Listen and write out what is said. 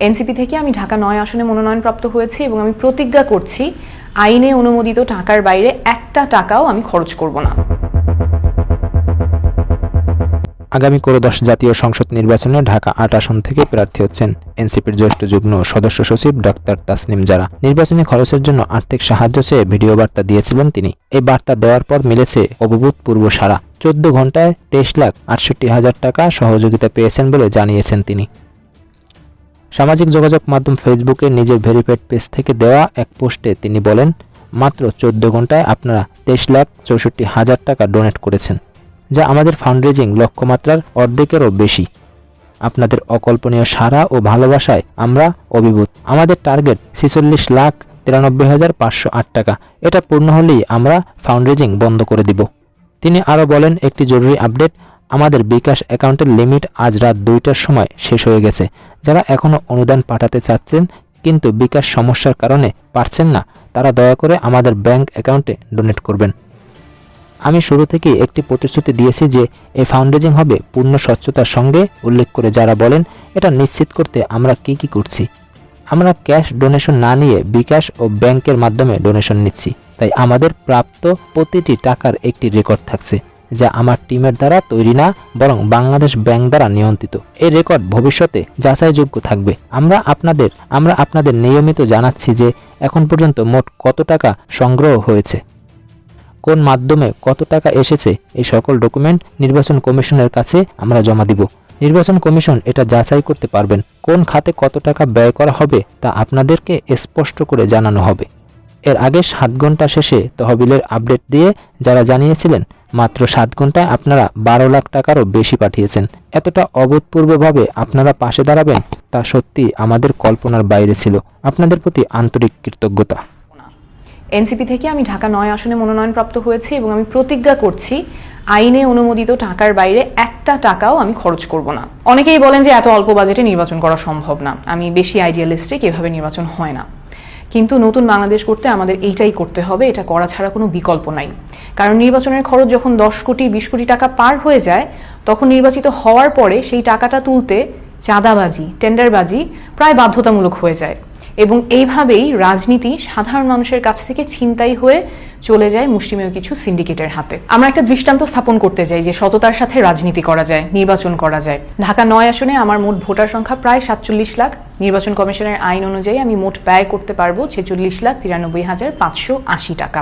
NCP থেকে আমি ঢাকা ৯ আসনে মনোনয়নপ্রাপ্ত হয়েছি এবং আমি প্রতিজ্ঞা করছি আইনে অনুমোদিত টাকার বাইরে একটা টাকাও আমি খরচ করব না। আগামী ত্রয়োদশ জাতীয় সংসদ নির্বাচনে ঢাকা ৮ আসন থেকে প্রার্থী হচ্ছেন এনসিপির জ্যেষ্ঠ যুগ্ম সদস্য সচিব ডক্টর তাসনিম জারা। নির্বাচনী খরচের জন্য আর্থিক সাহায্য চেয়ে ভিডিও বার্তা দিয়েছিলেন তিনি। এই বার্তা দেওয়ার পর মিলেছে অভূতপূর্ব সাড়া। ১৪ ঘন্টায় ২৩,৬৮,০০০ টাকা সহযোগিতা পেয়েছেন বলে জানিয়েছেন তিনি। সামাজিক যোগাযোগ মাধ্যম ফেসবুকে নিজের ভেরিফাইড পেজ থেকে দেওয়া এক পোস্টে তিনি বলেন, মাত্র ১৪ ঘন্টায় আপনারা ২৩,৬৪,০০০ টাকা ডোনেট করেছেন, যা আমাদের ফান্ডরেজিং লক্ষ্যমাত্রার অর্ধেকেরও বেশি। আপনাদের অকল্পনীয় সাড়া ও ভালোবাসায় আমরা অভিভূত। আমাদের টার্গেট ৪৬,৯৩,৫০৮ টাকা। এটা পূর্ণ হলেই আমরা ফান্ডরেজিং বন্ধ করে দিব। তিনি আরও বলেন, একটি জরুরি আপডেট, আমাদের বিকাশ অ্যাকাউন্টের লিমিট আজ রাত ২টার সময় শেষ হয়ে গেছে। যারা এখনও অনুদান পাঠাতে চাচ্ছেন কিন্তু বিকাশ সমস্যার কারণে পারছেন না, তারা দয়া করে আমাদের ব্যাংক অ্যাকাউন্টে ডোনেট করবেন। আমি শুরু থেকেই একটি প্রতিশ্রুতি দিয়েছি যে এই ফান্ডরেজিং হবে পূর্ণ স্বচ্ছতার সঙ্গে। উল্লেখ করে যারা বলেন, এটা নিশ্চিত করতে আমরা কি করছি। আমরা ক্যাশ ডোনেশন না নিয়ে বিকাশ ও ব্যাংকের মাধ্যমে ডোনেশন নিচ্ছি। তাই আমাদের প্রাপ্ত প্রতিটি টাকার একটি রেকর্ড থাকছে, যা আমার টিমের দ্বারা তৈরি না, বরং বাংলাদেশ ব্যাংক দ্বারা নিয়ন্ত্রিত। এই রেকর্ড ভবিষ্যতে যাচাইযোগ্য থাকবে। আমরা আপনাদের নিয়মিত জানাচ্ছি যে এখন পর্যন্ত মোট কত টাকা সংগ্রহ হয়েছে, কোন মাধ্যমে কত টাকা এসেছে। এই সকল ডকুমেন্ট নির্বাচন কমিশনের কাছে আমরা জমা দিব। নির্বাচন কমিশন এটা যাচাই করতে পারবেন। কোন খাতে কত টাকা ব্যয় করা হবে তা আপনাদেরকে স্পষ্ট করে জানানো হবে। এর আগে ৭ ঘন্টা শেষে তহবিলের আপডেট দিয়ে যারা জানিয়েছিলেন মাত্র ৭ ঘন্টায় আপনারা ১২ লাখ টাকারও বেশি পাঠিয়েছেন। এতটা অভূতপূর্বভাবে আপনারা পাশে দাঁড়াবেন তা সত্যি আমাদের কল্পনার বাইরে ছিল। আপনাদের প্রতি আন্তরিক কৃতজ্ঞতা। এনসিপি থেকে আমি ঢাকা ৯ আসনে মনোনয়নপ্রাপ্ত হয়েছি এবং আমি প্রতিজ্ঞা করছি আইনে অনুমোদিত টাকার বাইরে একটা টাকাও আমি খরচ করব না। অনেকেই বলেন যে এত অল্প বাজেটে নির্বাচন করা সম্ভব না, আমি বেশি আইডিয়ালিস্টিক, এভাবে নির্বাচন হয় না। কিন্তু নতুন বাংলাদেশ করতে আমাদের এইটাই করতে হবে, এটা করা ছাড়া কোনো বিকল্প নাই। কারণ নির্বাচনের খরচ যখন ১০ কোটি ২০ কোটি টাকা পার হয়ে যায়, তখন নির্বাচিত হওয়ার পরে সেই টাকাটা তুলতে চাঁদাবাজি, টেন্ডারবাজি প্রায় বাধ্যতামূলক হয়ে যায় এবং এইভাবেই রাজনীতি সাধারণ মানুষের কাছ থেকে ছিনতাই হয়ে চলে যায় মুষ্টিমেয় কিছু সিন্ডিকেটের হাতে। আমরা একটা দৃষ্টান্ত স্থাপন করতে চাই যে সততার সাথে রাজনীতি করা যায়, নির্বাচন করা যায়। ঢাকা ৯ আসনে আমার মোট ভোটার সংখ্যা প্রায় ৪৭ লাখ। নির্বাচন কমিশনের আইন অনুযায়ী আমি মোট ব্যয় করতে পারবো ৪৬,৯৩,৫৮০ টাকা।